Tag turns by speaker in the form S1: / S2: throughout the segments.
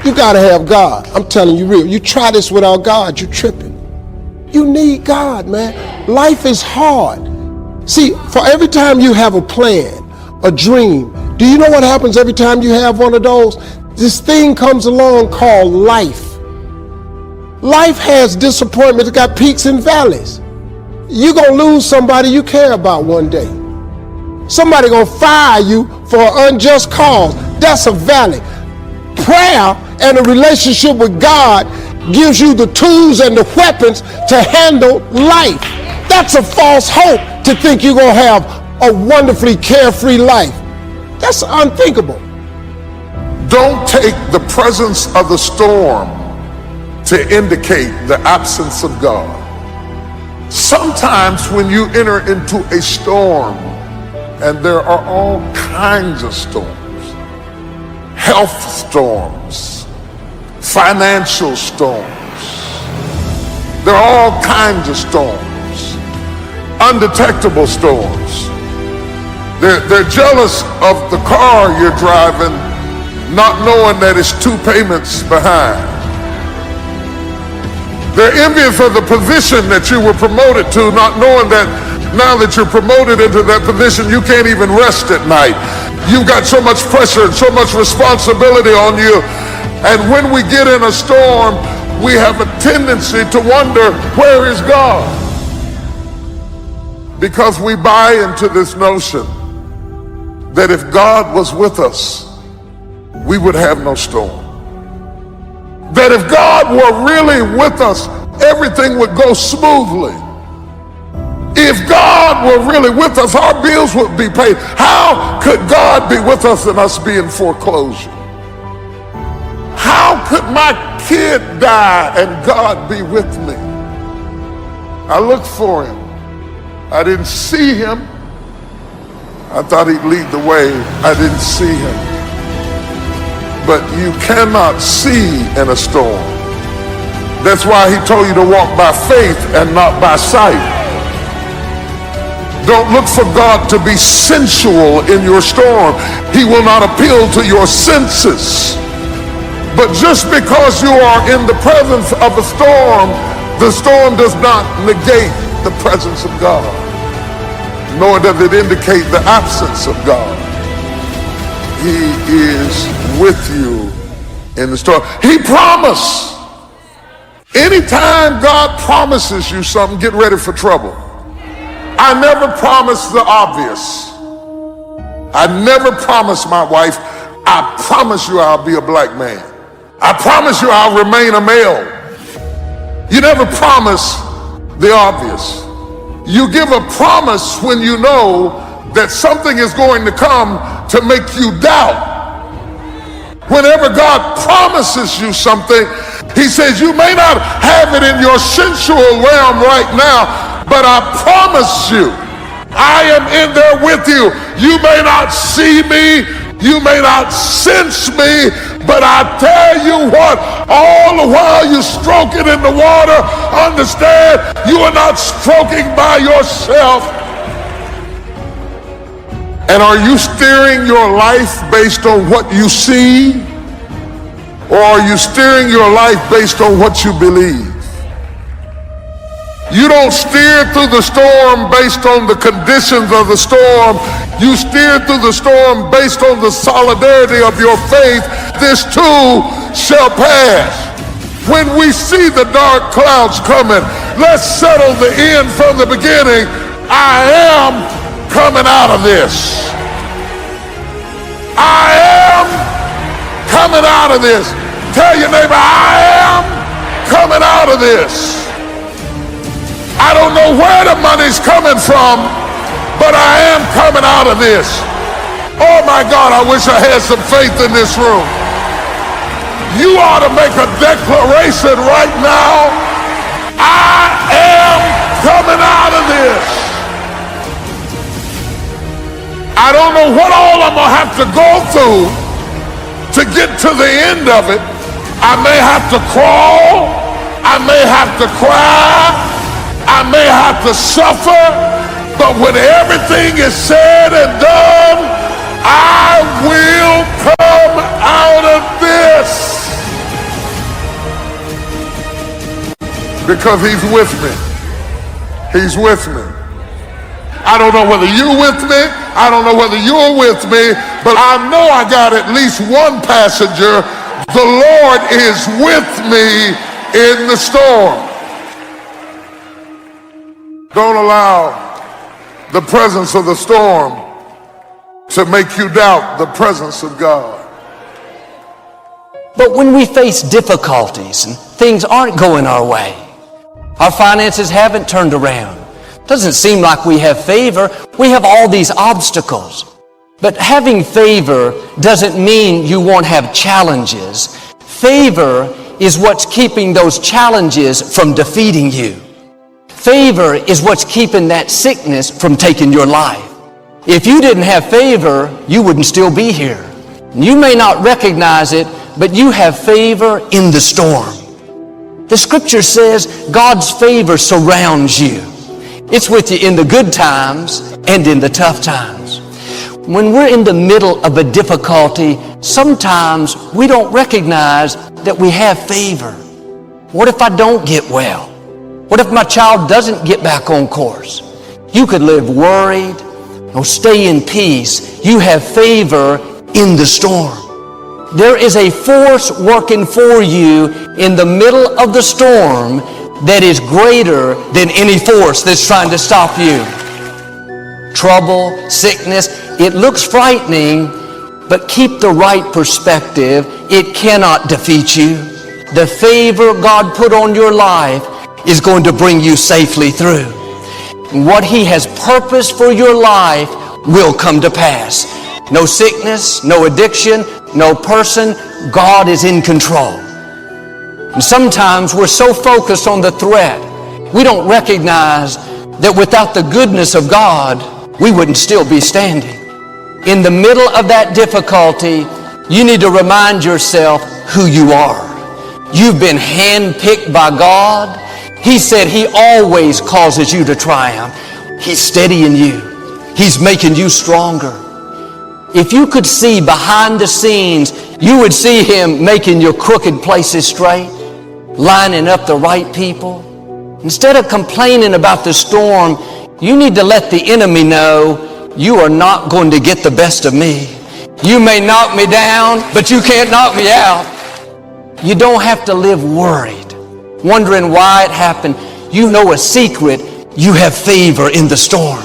S1: You gotta have God. I'm telling you real. You try this without God, you're tripping. You need God, man. Life is hard. See, for every time you have a plan, a dream, do you know what happens every time you have one of those? This thing comes along called life. Life has disappointments. It's got peaks and valleys. You're gonna lose somebody you care about one day. Somebody gonna fire you for an unjust cause. That's a valley. Prayer and a relationship with God gives you the tools and the weapons to handle life. That's a false hope to think you're gonna have a wonderfully carefree life. That's unthinkable.
S2: Don't take the presence of the storm to indicate the absence of God. Sometimes when you enter into a storm, and there are all kinds of storms, health storms, financial storms, there are all kinds of storms, undetectable storms. They're jealous of the car you're driving, not knowing that it's 2 payments behind. They're envious of the position that you were promoted to, not knowing that now that you're promoted into that position, you can't even rest at night. You've got so much pressure and so much responsibility on you. And when we get in a storm, we have a tendency to wonder, where is God? Because we buy into this notion that if God was with us, we would have no storm. That if God were really with us, everything would go smoothly. If God were really with us, our bills would be paid. How could God be with us and us be in foreclosure? How could my kid die and God be with me? I looked for him. I didn't see him. I thought he'd lead the way. I didn't see him. But you cannot see in a storm. That's why he told you to walk by faith and not by sight. Don't look for God to be sensual in your storm. He will not appeal to your senses. But just because you are in the presence of a storm, the storm does not negate the presence of God, nor does it indicate the absence of God. He is with you in the storm. He promised. Anytime God promises you something, get ready for trouble. I never promise the obvious. I never promise my wife, I promise you I'll be a black man. I promise you I'll remain a male. You never promise the obvious. You give a promise when you know that something is going to come to make you doubt. Whenever God promises you something, he says you may not have it in your sensual realm right now, but I promise you, I am in there with you. You may not see me, you may not sense me, but I tell you what, all the while you're stroking in the water, understand you are not stroking by yourself. And are you steering your life based on what you see? Or are you steering your life based on what you believe? You don't steer through the storm based on the conditions of the storm. You steer through the storm based on the solidarity of your faith. This too shall pass. When we see the dark clouds coming, let's settle the end from the beginning. I am coming out of this. I am coming out of this. Tell your neighbor, I am coming out of this. I don't know where the money's coming from, but I am coming out of this. Oh my God, I wish I had some faith in this room. You ought to make a declaration right now. I am coming out of this. I don't know what all I'm gonna have to go through to get to the end of it. I may have to crawl, I may have to cry, I may have to suffer, but when everything is said and done, I will come out of this. Because he's with me. He's with me. I don't know whether you're with me. I don't know whether you're with me, but I know I got at least one passenger. The Lord is with me in the storm. Don't allow the presence of the storm to make you doubt the presence of God.
S3: But when we face difficulties and things aren't going our way, our finances haven't turned around, doesn't seem like we have favor, we have all these obstacles. But having favor doesn't mean you won't have challenges. Favor is what's keeping those challenges from defeating you. Favor is what's keeping that sickness from taking your life. If you didn't have favor, you wouldn't still be here. You may not recognize it, but you have favor in the storm. The scripture says God's favor surrounds you. It's with you in the good times and in the tough times. When we're in the middle of a difficulty, sometimes we don't recognize that we have favor. What if I don't get well? What if my child doesn't get back on course? You could live worried or stay in peace. You have favor in the storm. There is a force working for you in the middle of the storm that is greater than any force that's trying to stop you. Trouble, sickness, it looks frightening, but keep the right perspective. It cannot defeat you. The favor God put on your life is going to bring you safely through. What He has purposed for your life will come to pass. No sickness, no addiction, no person. God is in control. And sometimes we're so focused on the threat, we don't recognize that without the goodness of God, we wouldn't still be standing. In the middle of that difficulty, you need to remind yourself who you are. You've been handpicked by God. He said He always causes you to triumph. He's steadying you. He's making you stronger. If you could see behind the scenes, you would see Him making your crooked places straight, lining up the right people. Instead of complaining about the storm, you need to let the enemy know you are not going to get the best of me. You may knock me down, but you can't knock me out. You don't have to live worried, wondering why it happened. You know a secret. You have favor in the storm.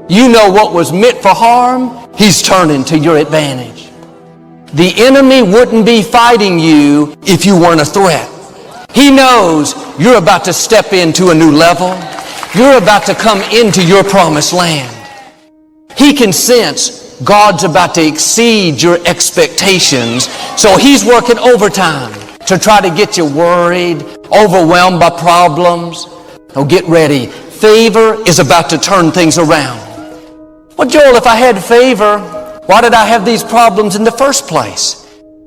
S3: You know what was meant for harm, He's turning to your advantage. The enemy wouldn't be fighting you if you weren't a threat. He knows you're about to step into a new level. You're about to come into your promised land. He can sense God's about to exceed your expectations, so He's working overtime to try to get you worried, overwhelmed by problems. Oh, get ready. Favor is about to turn things around. Well, Joel, if I had favor, why did I have these problems in the first place?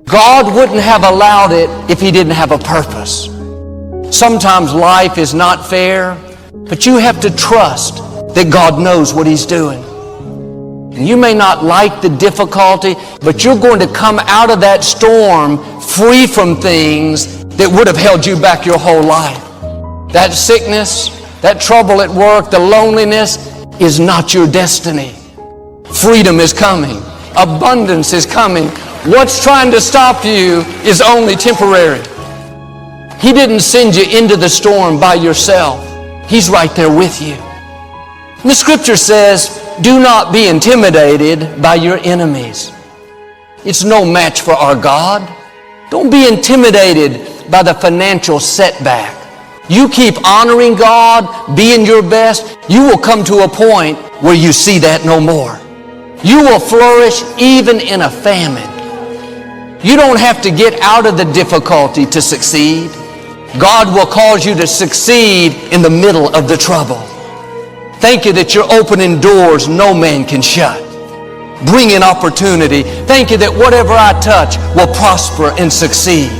S3: God wouldn't have allowed it if He didn't have a purpose. Sometimes life is not fair, but you have to trust that God knows what He's doing. And you may not like the difficulty, but you're going to come out of that storm free from things that would have held you back your whole life. That sickness, that trouble at work, the loneliness is not your destiny. Freedom is coming. Abundance is coming. What's trying to stop you is only temporary. He didn't send you into the storm by yourself. He's right there with you. And the scripture says, do not be intimidated by your enemies. It's no match for our God. Don't be intimidated by the financial setback. You keep honoring God, being your best, you will come to a point where you see that no more. You will flourish even in a famine. You don't have to get out of the difficulty to succeed. God will cause you to succeed in the middle of the trouble. Thank you that you're opening doors no man can shut. Bringing opportunity. Thank you that whatever I touch will prosper and succeed.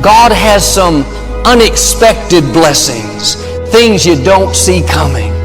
S3: God has some unexpected blessings, things you don't see coming.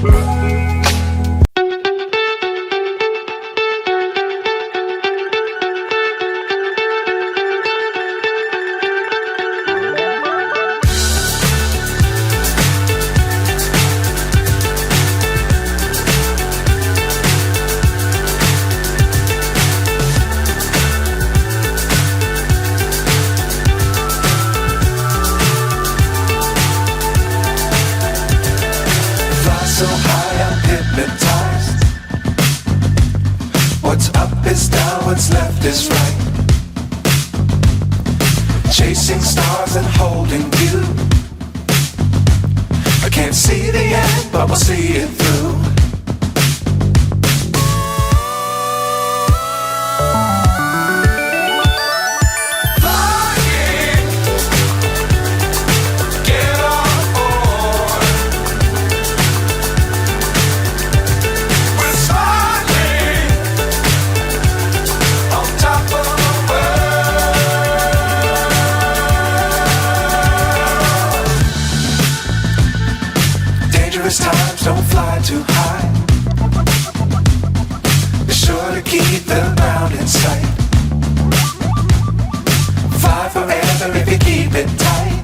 S4: So high I'm hypnotized. What's up is down, what's left is right. Chasing stars and holding you. I can't see the end, but we'll see it through. Times don't fly too high. Be sure to keep the ground in sight. Fly forever if you keep it tight.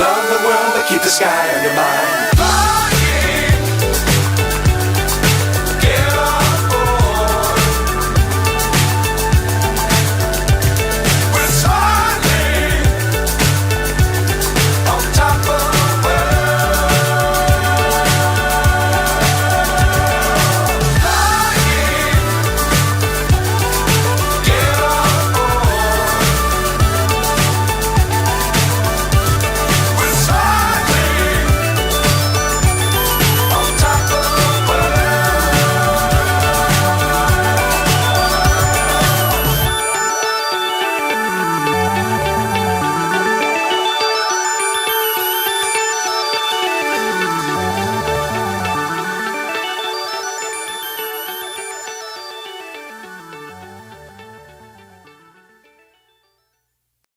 S4: Love the world but keep the sky on your mind.